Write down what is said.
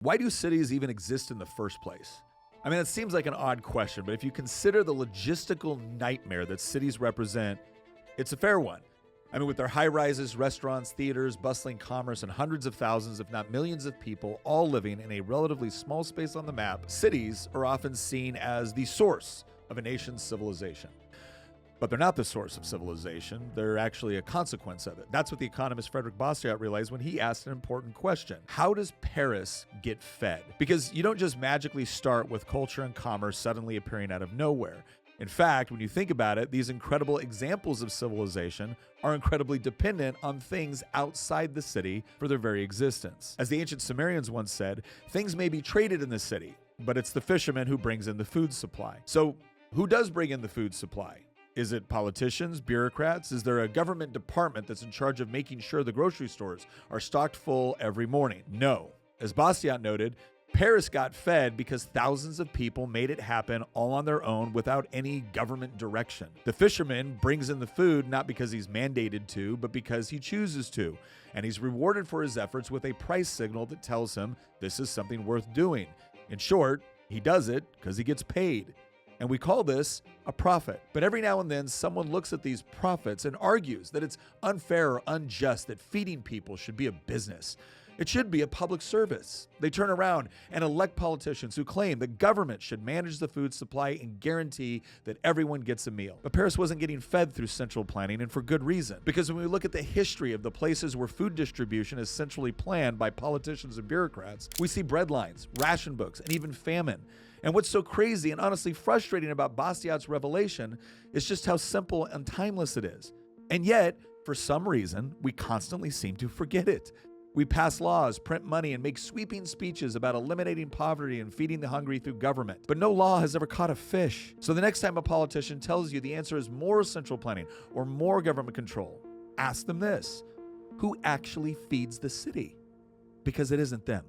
Why do cities even exist in the first place? I mean, it seems like an odd question, but if you consider the logistical nightmare that cities represent, it's a fair one. I mean, with their high rises, restaurants, theaters, bustling commerce, and hundreds of thousands, if not millions of people all living in a relatively small space on the map, cities are often seen as the source of a nation's civilization. But they're not the source of civilization. They're actually a consequence of it. That's what the economist Frederick Bastiat realized when he asked an important question. How does Paris get fed? Because you don't just magically start with culture and commerce suddenly appearing out of nowhere. In fact, when you think about it, these incredible examples of civilization are incredibly dependent on things outside the city for their very existence. As the ancient Sumerians once said, things may be traded in the city, but it's the fisherman who brings in the food supply. So who does bring in the food supply? Is it politicians, bureaucrats? Is there a government department that's in charge of making sure the grocery stores are stocked full every morning? No. As Bastiat noted, Paris got fed because thousands of people made it happen all on their own without any government direction. The fisherman brings in the food not because he's mandated to, but because he chooses to. And he's rewarded for his efforts with a price signal that tells him this is something worth doing. In short, he does it because he gets paid. And we call this a profit. But every now and then, someone looks at these profits and argues that it's unfair or unjust that feeding people should be a business. It should be a public service. They turn around and elect politicians who claim the government should manage the food supply and guarantee that everyone gets a meal. But Paris wasn't getting fed through central planning, and for good reason. Because when we look at the history of the places where food distribution is centrally planned by politicians and bureaucrats, we see bread lines, ration books, and even famine. And what's so crazy and honestly frustrating about Bastiat's revelation is just how simple and timeless it is. And yet, for some reason, we constantly seem to forget it. We pass laws, print money, and make sweeping speeches about eliminating poverty and feeding the hungry through government. But no law has ever caught a fish. So the next time a politician tells you the answer is more central planning or more government control, ask them this: who actually feeds the city? Because it isn't them.